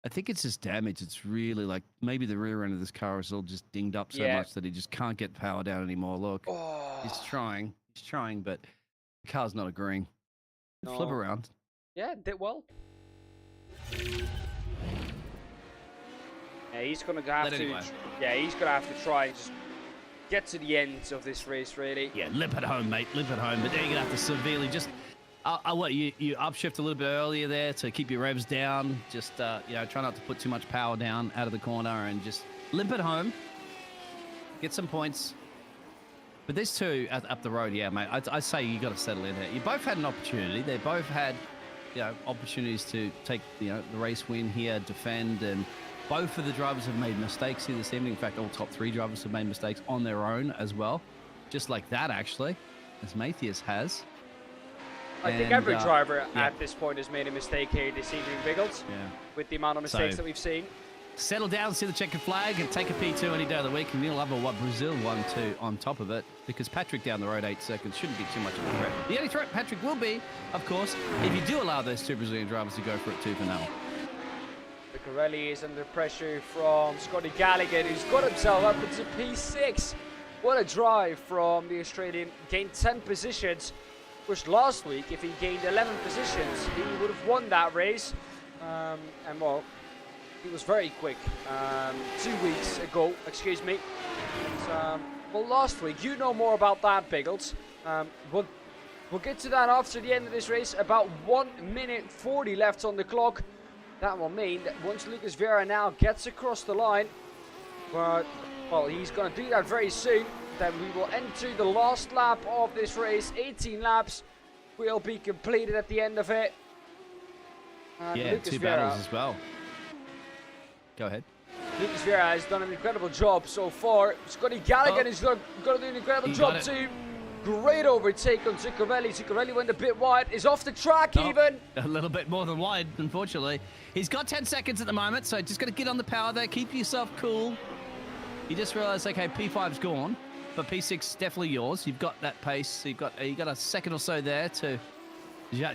I think it's just damage. It's really like maybe the rear end of this car is all just dinged up so much that he just can't get power down anymore. Look, he's trying, but the car's not agreeing. No. Flip around. Yeah, did well. Yeah, he's gonna have to. Anyway. Yeah, he's gonna have to try and just get to the end of this race, really. Yeah, limp at home, mate. Limp at home. But then you're gonna have to severely just. What you upshift a little bit earlier there to keep your revs down. Just you know, try not to put too much power down out of the corner and just limp at home. Get some points. But these two up the road, yeah, mate. I say you got to settle in here. You both had an opportunity. They both had, you know, opportunities to take, you know, the race win here, defend, and both of the drivers have made mistakes here this evening. In fact, all top 3 drivers have made mistakes on their own as well, just like that actually, as Matthias has. I think every driver at this point has made a mistake here this evening, Biggles. Yeah. With the amount of mistakes that we've seen. Settle down, see the checkered flag, and take a P2 any day of the week. And you'll have what Brazil 1-2 on top of it, because Patrick down the road 8 seconds shouldn't be too much of a threat. The only threat Patrick will be, of course, if you do allow those 2 Brazilian drivers to go for it 2 for now. Corelli is under pressure from Scotty Gallagher, who's got himself up into P6. What a drive from the Australian. Gained 10 positions, which last week, if he gained 11 positions, he would have won that race. And well, he was very quick 2 weeks ago, excuse me. Well, last week, you know more about that, Biggles. We'll get to that after the end of this race. About 1 minute 40 left on the clock. That will mean that once Lucas Vieira now gets across the line, but, well, he's going to do that very soon, then we will enter the last lap of this race. 18 laps will be completed at the end of it. Yeah, Lucas 2 Vieira, battles as well. Go ahead. Lucas Vieira has done an incredible job so far. Scotty Gallagher is going to do an incredible job too. Great overtake on Zuccarelli. Zuccarelli went a bit wide. Is off the track even. A little bit more than wide, unfortunately. He's got 10 seconds at the moment, so just got to get on the power there. Keep yourself cool. You just realised, okay, P5's gone. but P6 definitely yours. You've got that pace. You got a second or so there to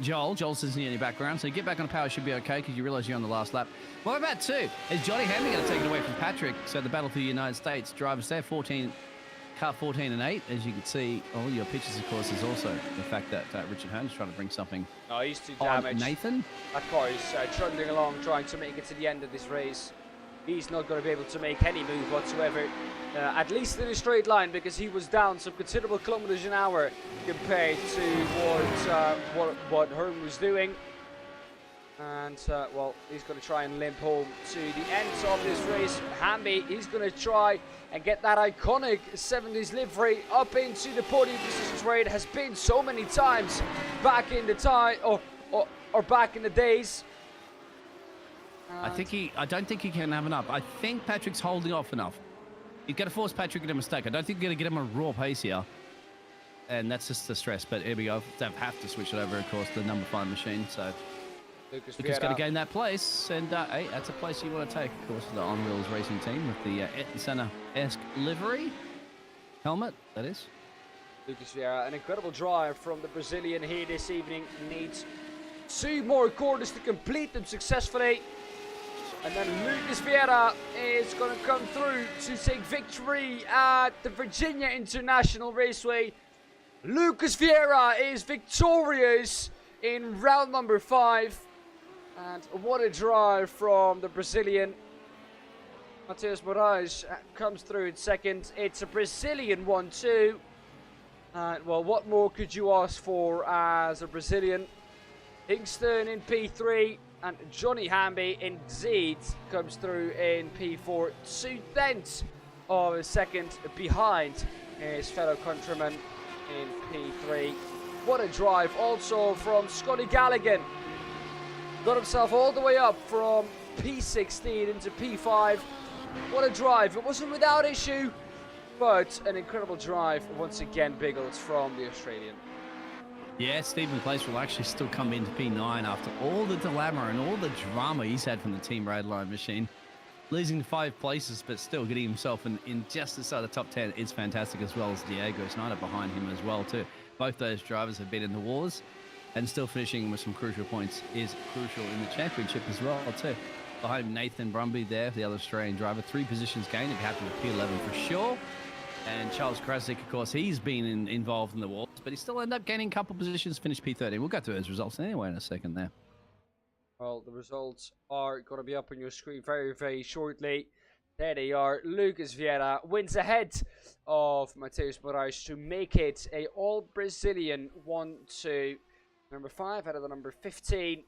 Joel. Joel's sitting in your background, so you get back on power, should be okay because you realise you're on the last lap. What about 2? Is Johnny Hamby going to take it away from Patrick? So the battle for the United States drivers there, car 14 and 8. As you can see, all your pictures, of course, is also the fact that Richard Hearn's trying to bring something. No, he's too on damaged. Nathan? That car is trundling along, trying to make it to the end of this race. He's not going to be able to make any move whatsoever, at least in a straight line, because he was down some considerable kilometers an hour compared to what Hearn was doing. And, well, he's going to try and limp home to the end of this race. Hamby, he's going to try and get that iconic 70s livery up into the podium positions where it has been so many times back in the time, or back in the days. I don't think he can have enough. I think Patrick's holding off enough. You've got to force Patrick into a mistake. I don't think you're going to get him a raw pace here. And that's just the stress. But here we go. They have to switch it over, of course, the number 5 machine. So Lucas got to gain that place. And, hey, that's a place you want to take, of course, the On Wheels racing team with the Ayrton Senna-esque livery. Helmet, that is. Lucas Vieira, an incredible drive from the Brazilian here this evening. Needs 2 more corners to complete them successfully. And then Lucas Vieira is going to come through to take victory at the Virginia International Raceway. Lucas Vieira is victorious in round number 5. And what a drive from the Brazilian. Matheus Moraes comes through in second. It's a Brazilian 1-2. Well, what more could you ask for as a Brazilian? Hingston in P3. And Johnny Hamby indeed comes through in P4, 2/10 of a second behind his fellow countryman in P3. What a drive also from Scotty Galligan. Got himself all the way up from P16 into P5. What a drive. It wasn't without issue, but an incredible drive once again, Biggles, from the Australian. Yeah, Stephen Place will actually still come into P9 after all the dilemma and all the drama he's had from the Team Radline machine. Losing 5 places, but still getting himself in just inside the top 10 is fantastic, as well as Diego Snyder behind him as well, too. Both those drivers have been in the wars, and still finishing with some crucial points is crucial in the championship as well, too. Behind him, Nathan Brumby there, the other Australian driver. 3 positions gained, if happy with P11 for sure. And Charles Krasik, of course, he's been involved in the wars, but he still ended up gaining a couple positions, finished P13. We'll go through those results anyway in a second there. Well, the results are going to be up on your screen very, very shortly. There they are. Lucas Vieira wins ahead of Matheus Moraes to make it a all-Brazilian 1-2. Number 5 out of the number 15.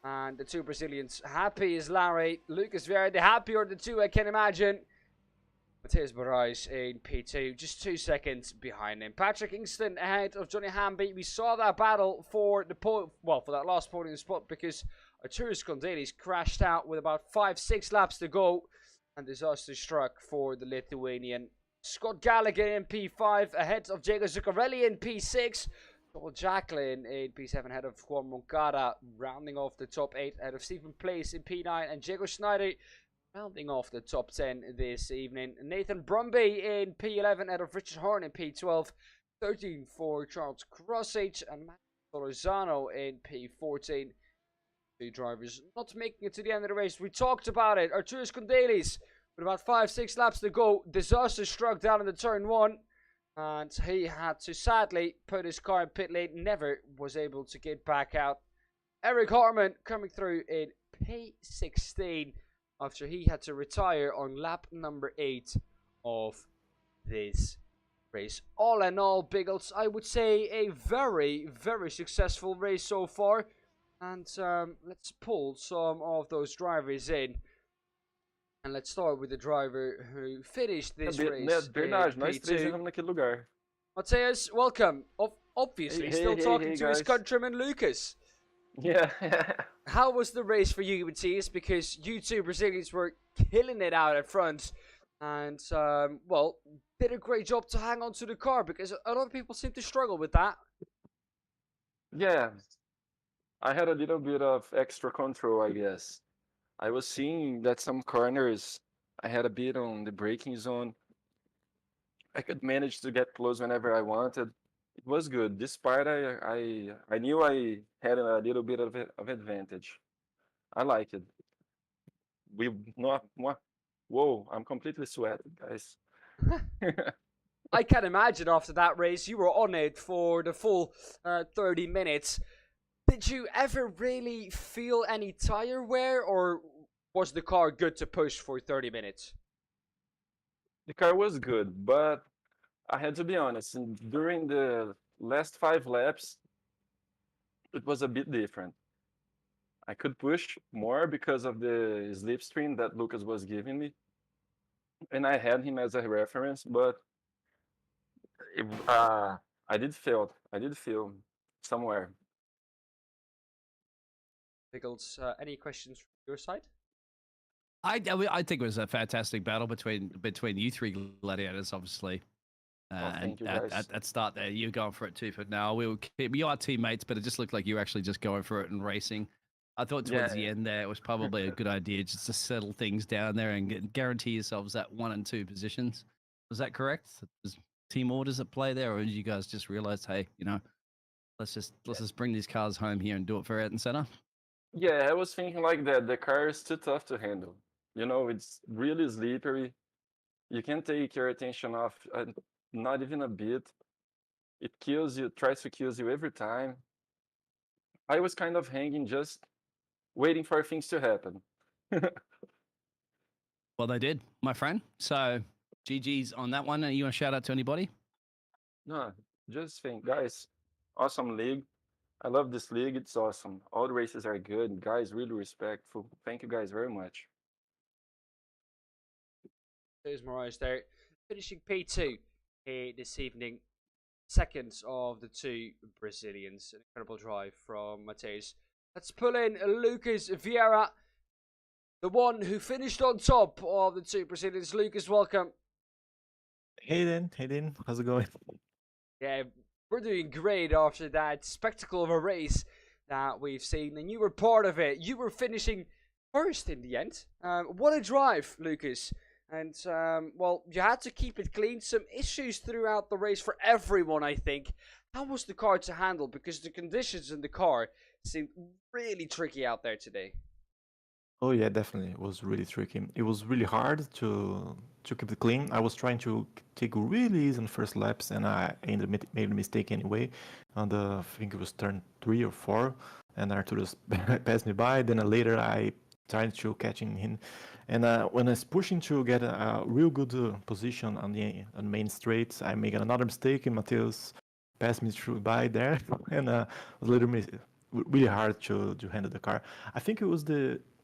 And the 2 Brazilians happy as Larry. Lucas Vieira, the happier of the 2, I can imagine. Matheus Moraes in P2, just 2 seconds behind him. Patrick Kingston ahead of Johnny Hamby. We saw that battle for the for that last podium spot because Arturus Kondelis crashed out with about 5-6 laps to go, and disaster struck for the Lithuanian. Scott Gallagher in P5 ahead of Diego Zuccarelli in P6. Joel Jacqueline in P7 ahead of Juan Moncada, rounding off the top 8 ahead of Stephen Place in P9, and Diego Schneider rounding off the top 10 this evening. Nathan Brumby in P11 out of Richard Horn in P12. 13 for Charles Crossage and Matt Lozano in P14. 2 drivers not making it to the end of the race. We talked about it. Arturus Kondelis with about 5-6 laps to go. Disaster struck down in the turn 1. And he had to sadly put his car in pit lane. Never was able to get back out. Eric Harmon coming through in P16. After he had to retire on lap number 8 of this race. All in all, Biggles, I would say a very, very successful race so far. And let's pull some of those drivers in. And let's start with the driver who finished this race. Verdade, nós 3 jogamos naquele lugar. Matheus, welcome. Obviously, still talking to his countryman Lucas. Yeah. How was the race for you, Matthias? Because you 2 Brazilians were killing it out at front. And, well, did a great job to hang on to the car. Because a lot of people seem to struggle with that. Yeah. I had a little bit of extra control, I guess. I was seeing that some corners, I had a bit on the braking zone. I could manage to get close whenever I wanted. It was good. This part, I knew I had a little bit of advantage. I like it. We not whoa, I'm completely sweating, guys. I can imagine after that race, you were on it for the full 30 minutes. Did you ever really feel any tire wear, or was the car good to push for 30 minutes? The car was good, but I had to be honest. During the last 5 laps, it was a bit different. I could push more because of the slipstream that Lucas was giving me, and I had him as a reference. But it, I did feel somewhere. Pickles, any questions from your side? I think it was a fantastic battle between you three gladiators, obviously. Thank you, and guys. at start there, you're going for it too. But now we are teammates, but it just looked like you were actually just going for it and racing. I thought towards the Yeah, end there, it was probably a good idea just to settle things down there and guarantee yourselves that 1 and 2 positions. Was that correct? Was team orders at play there, or did you guys just realize, hey, let's just bring these cars home here and do it for out and center? yeah, I was thinking like that. The car is too tough to handle. It's really slippery. You can't take your attention off, not even a bit. It kills you, tries to kill you every time. I was kind of hanging, just waiting for things to happen. Well, they did, my friend. So GG's on that one. You want to shout out to anybody? No, just think, guys, awesome league. I love this league. It's awesome. All the races are good. Guys, really respectful. Thank you guys very much. There's Moraes there, finishing P2 here this evening. Seconds of the two Brazilians. An incredible drive from Mateus. Let's pull in Lucas Vieira, the one who finished on top of the two Brazilians. Lucas, welcome. Hey Dan, how's it going? Yeah, we're doing great after that spectacle of a race that we've seen, and you were part of it. You were finishing first in the end. What a drive, Lucas. And, well, you had to keep it clean. Some issues throughout the race for everyone, I think. How was the car to handle? Because the conditions in the car seemed really tricky out there today. Oh yeah, definitely. It was really tricky. It was really hard to keep it clean. I was trying to take really easy on first laps, and I made a mistake anyway. On the I think it was turn 3 or 4, and Arturo passed me by. Then later I tried to catch him, and when I was pushing to get a real good position on the main straight, I made another mistake, and Mateus passed me through by there, and it was a little really hard to handle the car. I think it was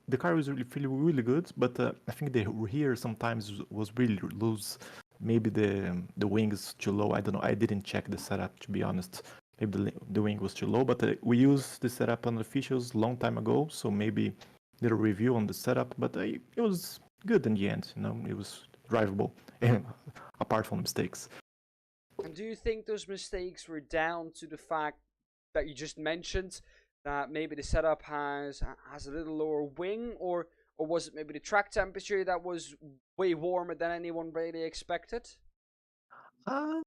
the car was really feeling really good, but I think the rear sometimes was really loose. Maybe the wing is too low. I don't know. I didn't check the setup, to be honest. Maybe the wing was too low, but we used the setup on the officials long time ago, so maybe did a review on the setup. But it was good in the end. It was drivable, apart from mistakes. And do you think those mistakes were down to the fact that you just mentioned, that maybe the setup has a little lower wing, or was it maybe the track temperature that was way warmer than anyone really expected? Uh,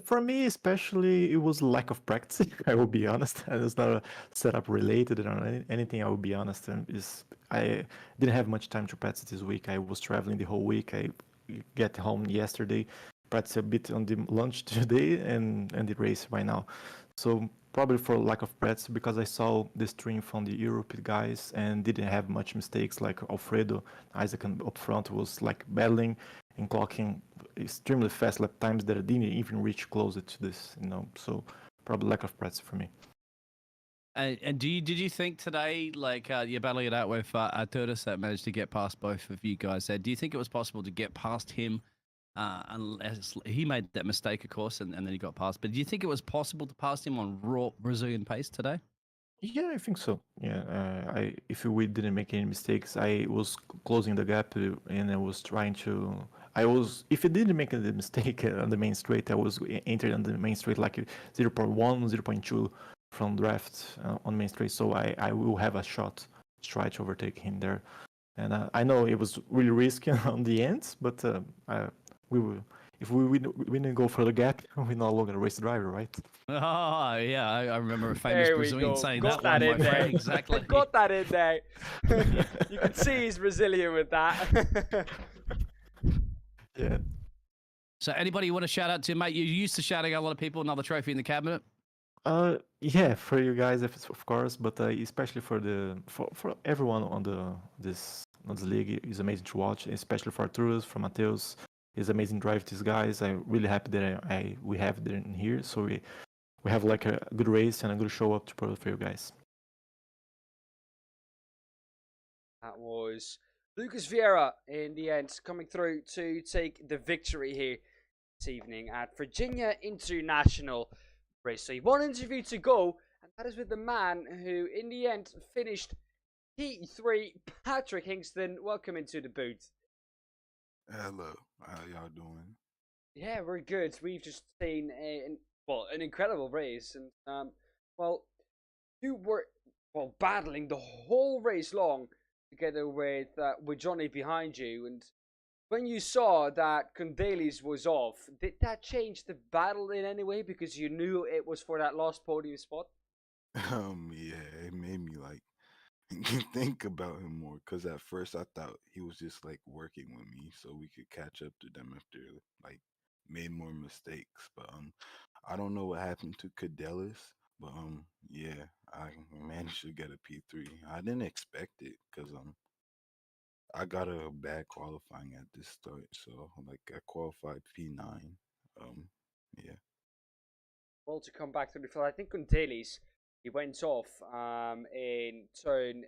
for me, especially, it was lack of practice. I will be honest. It's not a setup related or anything. I will be honest. I didn't have much time to practice this week. I was traveling the whole week. I get home yesterday, practice a bit on the lunch today, and the race right now. So probably for lack of practice, because I saw the stream from the Europe guys and didn't have much mistakes, like Alfredo Isaac up front was like battling and clocking extremely fast lap times that I didn't even reach closer to this, so probably lack of practice for me. And did you think today, like you're battling it out with Arturis that managed to get past both of you guys there, do you think it was possible to get past him? Unless he made that mistake, of course, and then he got past. But do you think it was possible to pass him on raw Brazilian pace today? Yeah, I think so. Yeah, if we didn't make any mistakes, I was closing the gap, and I was trying to. If I didn't make a mistake on the main straight, I was entered on the main straight like 0.1, 0.2 from draft on main straight. So I will have a shot to try to overtake him there. And I know it was really risky on the end, but if we win and go for the gap, we're no longer a race driver, right? Oh, yeah, I remember a famous There we Brazilian go. saying Got that that one, in my there. friend. Exactly. Got that in there. You can see he's Brazilian with that. Yeah. So anybody you want to shout out to, mate? You're used to shouting out a lot of people, another trophy in the cabinet. Yeah, for you guys, of course, but especially for everyone on this league, it's amazing to watch, especially for Arturus, for Mateus. It's amazing drive these guys. I'm really happy that we have them in here, so we have like a good race and a good show up to put for you guys. That was Lucas Vieira in the end, coming through to take the victory here this evening at Virginia International Race. So one interview to go, and that is with the man who in the end finished P3, Patrick Hingston. Welcome into the booth. Hello, how y'all doing? Yeah, we're good. We've just seen an incredible race, and well, you were battling the whole race long together with Johnny behind you, and when you saw that Condalis was off, did that change the battle in any way because you knew it was for that last podium spot? Yeah, it made me like think about him more because at first I thought he was just like working with me so we could catch up to them after like made more mistakes. But I don't know what happened to Cadelis, but yeah, I managed to get a P3. I didn't expect it because I got a bad qualifying at this start, so like I qualified P9. Yeah. Well, to come back to the field, I think Condalis, he went off in turn,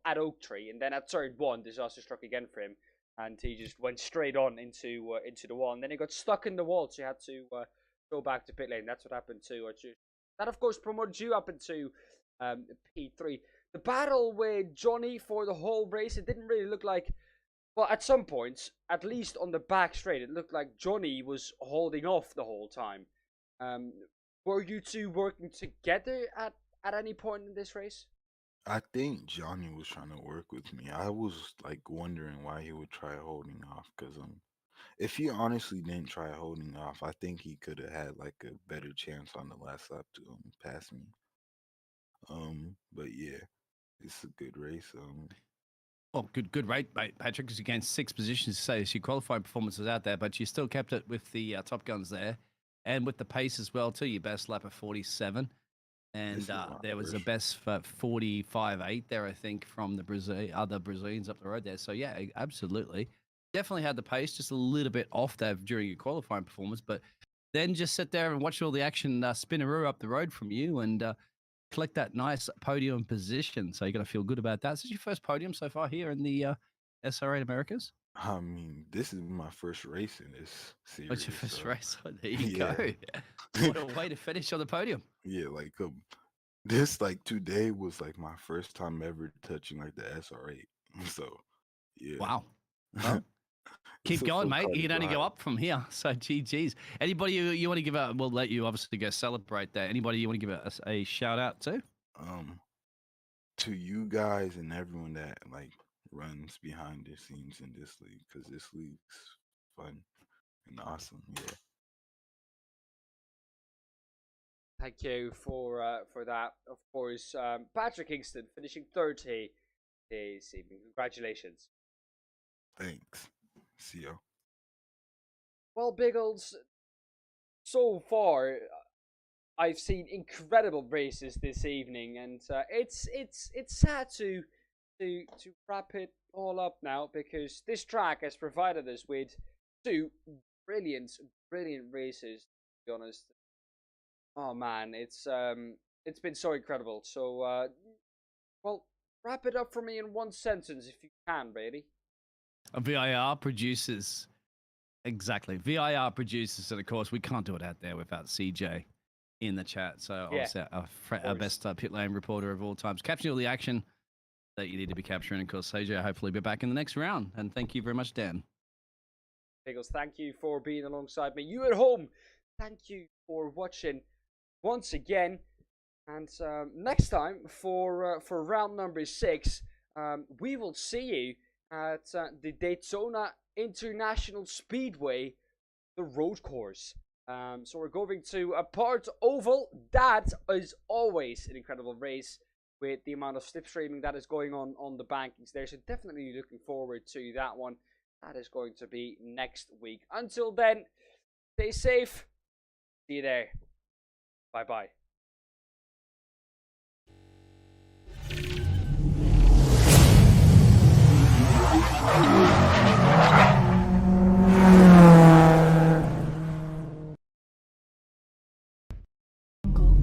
at Oak Tree, and then at turn 1, disaster struck again for him, and he just went straight on into the wall, and then he got stuck in the wall, so he had to go back to pit lane. That's what happened to that, of course, promoted you up into P3. The battle with Johnny for the whole race, it didn't really look like, well, at some points, at least on the back straight, it looked like Johnny was holding off the whole time. Were you two working together at any point in this race? I think Johnny was trying to work with me. I was like wondering why he would try holding off because if he honestly didn't try holding off, I think he could have had like a better chance on the last lap to pass me. But yeah, it's a good race. Well, good rate, mate, Patrick, because you gained 6 positions. So your qualifying performance was out there, but you still kept it with the Top Guns there, and with the pace as well too. Your best lap of 47, and there was a best for 45.8 there, I think, from the other Brazilians up the road there. So yeah, absolutely, definitely had the pace, just a little bit off there during your qualifying performance, but then just sit there and watch all the action spinneroo up the road from you and collect that nice podium position. So you're going to feel good about that. This is your first podium so far here in the SR8 Americas? I mean, this is my first race in this series. What's your first race? Oh, there you go. What a way to finish on the podium. Yeah, like this like today was like my first time ever touching like the SR8. So yeah. Wow. Well, keep going, mate. You can only go up from here. So GG's. Anybody you want to give a, we'll let you obviously go celebrate that. Anybody you want to give a shout out to? To you guys and everyone that like runs behind the scenes in this league, because this league's fun and awesome. Yeah. Thank you for that. Of course, Patrick Kingston finishing 30 this evening. Congratulations. Thanks. See you. Well, Biggles, so far I've seen incredible races this evening, and it's sad to wrap it all up now because this track has provided us with 2 brilliant races. To be honest, oh man, it's been so incredible. So, well, wrap it up for me in one sentence if you can, really. VIR produces. Exactly. VIR produces, and of course, we can't do it out there without CJ in the chat. So, obviously, our best pit lane reporter of all times, capturing all the action that you need to be capturing. Of course, CJ, hopefully, be back in the next round. And thank you very much, Dan. Biggles, thank you for being alongside me. You at home, thank you for watching once again. And next time for round number 6, we will see you at the Daytona International Speedway the road course. So we're going to a part oval. That is always an incredible race with the amount of slipstreaming that is going on the bankings there. So definitely looking forward to that one. That is going to be next week. Until then, stay safe. See you there. Bye-bye.